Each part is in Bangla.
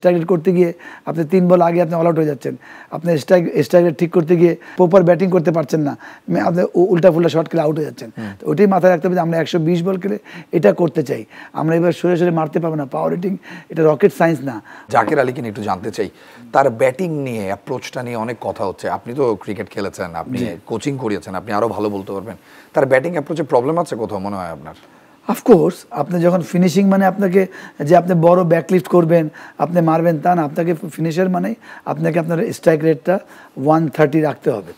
স্ট্রাইক রেট করতে গিয়ে আপনি 3 বল আগে আপনি অল আউট হয়ে যাচ্ছেন, আপনি স্ট্রাইক রেট ঠিক করতে গিয়ে প্রপার ব্যাটিং করতে পারছেন না, আপনি উল্টা ফুল্টা শট খেলে আউট হয়ে যাচ্ছেন। তো ওটাই মাথায় রাখতে হবে যে আমরা 120 বল খেলে এটা করতে চাই, আমরা এবার সরে সরে মারতে পারবো না। পাওয়ার হিটিং এটা রকেট সায়েন্স না। জাকির আলীকে একটু জানতে চাই, তার ব্যাটিং নিয়ে অ্যাপ্রোচটা নিয়ে অনেক কথা হচ্ছে। আপনি তো ক্রিকেট খেলেছেন, আপনি কোচিং করিয়েছেন, আপনি আরো ভালো বলতে পারবেন। তার ব্যাটিং অ্যাপ্রোচে প্রবলেম আছে কোথাও মনে হয় আপনার? অফকোর্স, আপনি যখন ফিনিশিং মানে আপনাকে যে আপনি বড় ব্যাকলিফট করবেন, আপনি মারবেন তা না, আপনাকে ফিনিশার মানে আপনাকে আপনার স্ট্রাইক রেটটা 130 রাখতে হবে।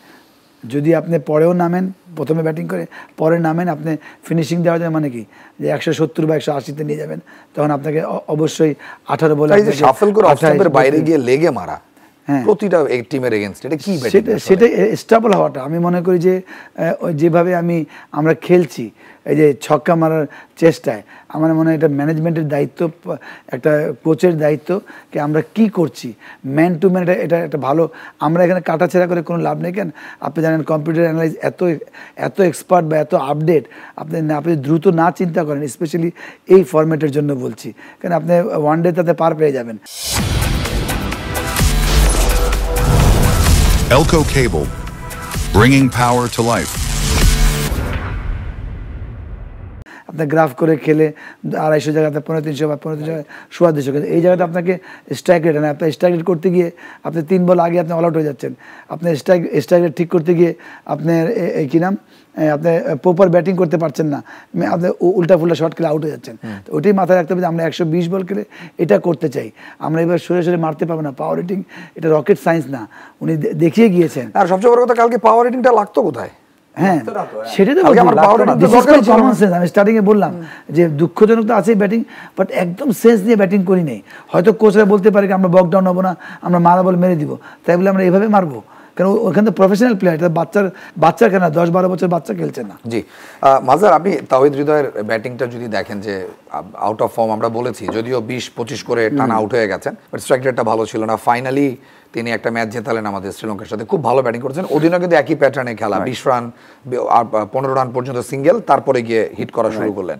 যদি আপনি পরেও নামেন, প্রথমে ব্যাটিং করে পরে নামেন, আপনি ফিনিশিং দেওয়া যায় মানে কি যে 170 বা 180-তে নিয়ে যাবেন, তখন আপনাকে অবশ্যই 18 বলে শাফল করে অফ স্টাম্পের বাইরে গিয়ে লেগে মারা প্রতিটা টিমের এগেইনস্ট, এটা কি সেটা স্টেবল হওয়াটা। আমি মনে করি যে যেভাবে আমরা খেলছি, এই যে ছক্কা মারার চেষ্টায়, আমার মনে হয় এটা ম্যানেজমেন্টের দায়িত্ব, একটা কোচের দায়িত্ব, কি আমরা কি করছি ম্যান টু ম্যান। এটা একটা ভালো, আমরা এখানে কাটাছেড়া করে কোনো লাভ নেই। কেন আপনি জানেন কম্পিউটার অ্যানালাইজ এত এক্সপার্ট বা এত আপডেট, আপনি দ্রুত না চিন্তা করেন, স্পেশালি এই ফরম্যাটের জন্য বলছি, কেন আপনি ওয়ান ডে তাতে পার পেয়ে যাবেন। Elko Cable, bringing power to life. আপনার গ্রাফ করে খেলে 250 জায়গাতে 1500 বা 1500 250, কিন্তু এই জায়গাটা আপনাকে স্ট্রাইক রেট না, আপনার স্ট্রাইক রেট করতে গিয়ে আপনি 3 বল আগে আপনি অল আউট হয়ে যাচ্ছেন, আপনি স্ট্রাইক রেট ঠিক করতে গিয়ে আপনার এই কি নাম আপনি প্রপার ব্যাটিং করতে পারছেন না, আপনি উল্টা ফুল্টা শট খেলে আউট হয়ে যাচ্ছেন। তো ওটাই মাথায় রাখতে হবে যে আমরা 120 বল খেলে এটা করতে চাই, আমরা এবার সরে সরে মারতে পারবো না। পাওয়ার হিটিং এটা রকেট সায়েন্স না, উনি দেখিয়ে গিয়েছেন। আর সবচেয়ে বড় কথা, কালকে পাওয়ার হিটিংটা লাগতো কোথায়? হ্যাঁ, সেটাই তো আমি স্টার্টিং এ বললাম যে দুঃখজনক তো আছেই ব্যাটিং, বাট একদম সেন্স দিয়ে ব্যাটিং করি নেই। হয়তো কোচরা বলতে পারে আমরা বক ডাউন হবো না, আমরা মারা বল মেরে দিব, তাই বলে আমরা এইভাবে মারবো? কারণ ওখানে তো প্রফেশনাল প্লেয়ার, এটা বাচ্চার কেন 10-12 বছর বাচ্চা খেলছে না। জি মাজার, আপনি তাওহিদ হৃদয়ের ব্যাটিংটা যদি দেখেন, যে আউট অফ ফর্ম আমরা বলেছি, যদিও 20-25 করে টানা আউট হয়ে গেছেন, বাট স্ট্রাইক রেটটা ভালো ছিল না। ফাইনালি তিনি একটা ম্যাচ জেতালেন আমাদের শ্রীলঙ্কার সাথে, খুব ভালো ব্যাটিং করেছেন। ওদিনও কিন্তু একই প্যাটার্নে খেলা, 20 রান আর 15 রান পর্যন্ত সিঙ্গেল, তারপরে গিয়ে হিট করা শুরু করলেন।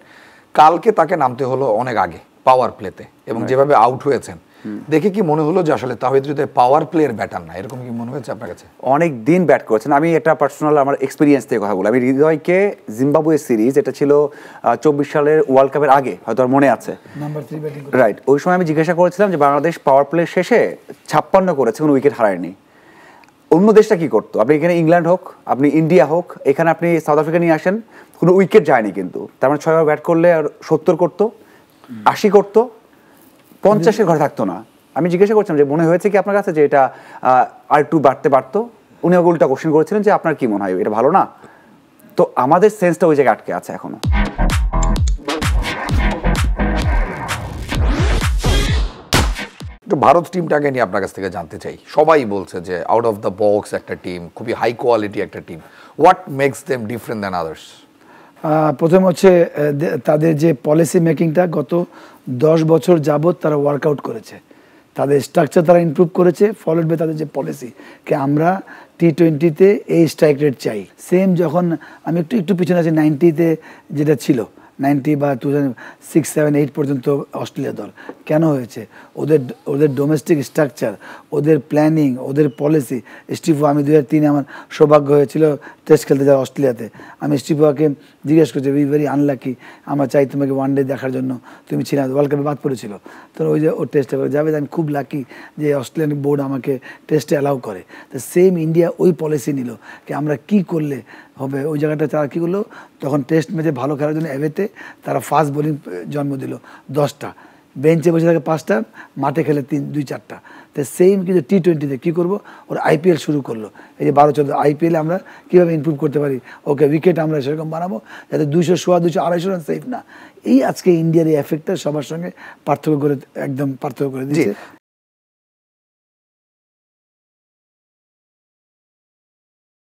কালকে তাকে নামতে হলো অনেক আগে পাওয়ার প্লেতে, এবং যেভাবে আউট হয়েছেন দেখে কি মনে হলো যে আসলে তাওহিদ হৃদয় পাওয়ার প্লেয়ার ব্যাটার না? এরকম কি মনে হয়েছে আপনার কাছে? অনেক দিন ব্যাট করেছেন, আমি একটা পার্সোনাল আমার এক্সপিরিয়েন্স থেকে কথা বলি। আমি হৃদয়কে জিম্বাবুয়ে সিরিজ, এটা ছিল 24 সালের ওয়ার্ল্ড কাপের আগে, হয়তো আর মনে আছে, নাম্বার 3 ব্যাটিং, রাইট। ওই সময় আমি জিজ্ঞাসা করেছিলাম যে বাংলাদেশ পাওয়ার প্লে শেষে 56 করেছে, কোনো উইকেট হারায়নি। অন্য দেশটা কি করতো? আপনি এখানে ইংল্যান্ড হোক, আপনি ইন্ডিয়া হোক, এখানে আপনি সাউথ আফ্রিকা নিয়ে আসেন, কোনো উইকেট যায়নি। কিন্তু তার মানে 6 বার ব্যাট করলে আর 70 করতো, 80 করতো, 50-এর ঘরে থাকতো না। আমি জিজ্ঞাসা করছিলাম যে মনে হয়েছে কি আপনার কাছে যে এটা আর একটু বাড়তে পারতো? উনি আমাকে উল্টা কোশ্চেন করেছিলেন যে আপনার কি মনে হয় এটা ভালো না? তো আমাদের সেন্সটা ওই জায়গায় আটকে আছে এখনো। একটু ভারত টিমটাকে নিয়ে আপনার কাছ থেকে জানতে চাই। সবাই বলছে যে আউট অফ দ্য বক্স একটা টিম, খুবই হাই কোয়ালিটি একটা team. What makes them different than others? প্রথম হচ্ছে তাদের যে পলিসি মেকিংটা, গত 10 বছর যাবৎ তারা ওয়ার্কআউট করেছে, তাদের স্ট্রাকচার তারা ইমপ্রুভ করেছে, ফলোড বাই তাদের যে পলিসি, কি আমরা T20-তে এই স্ট্রাইক রেট চাই। সেম যখন আমি একটু পিছনে আছি, 90-তে যেটা ছিল, 90 বা 2006, 7, 8 পর্যন্ত অস্ট্রেলিয়া দল কেন হয়েছে? ওদের ডোমেস্টিক স্ট্রাকচার, ওদের প্ল্যানিং, ওদের পলিসি। স্টিভো, আমি 2003 আমার সৌভাগ্য হয়েছিল টেস্ট খেলতে যাওয়া অস্ট্রেলিয়াতে। আমি স্টিভোকে জিজ্ঞেস করছি, উই ভেরি আনলাকি, আমরা চাই তোমাকে ওয়ান ডে দেখার জন্য, তুমি ছিল ওয়ার্ল্ড কাপে বাদ পড়েছিল। তো ওই যে ও টেস্টে যাবে, আমি খুব লাকি যে অস্ট্রেলিয়ান বোর্ড আমাকে টেস্টে অ্যালাউ করে। তো সেম ইন্ডিয়া ওই পলিসি নিল, কি আমরা কি করলে হবে। ওই জায়গাটা তারা কী করলো, তখন টেস্ট ম্যাচে ভালো খেলার জন্য অ্যাওয়েতে তারা ফাস্ট বোলিং জন্ম দিল 10টা, বেঞ্চে বসে থাকে 5টা, মাঠে খেলে 2-4টা। তো সেম কিন্তু T20-তে কী করবো, ওর IPL শুরু করলো। এই যে 12-14 IPL-এ আমরা কীভাবে ইমপ্রুভ করতে পারি, ওকে উইকেট আমরা সেরকম বানাবো যাতে 200, 200, 250 রান সেফ না। এই আজকে ইন্ডিয়ার এই এফেক্টটা সবার সঙ্গে একদম পার্থক্য করে দিয়েছে।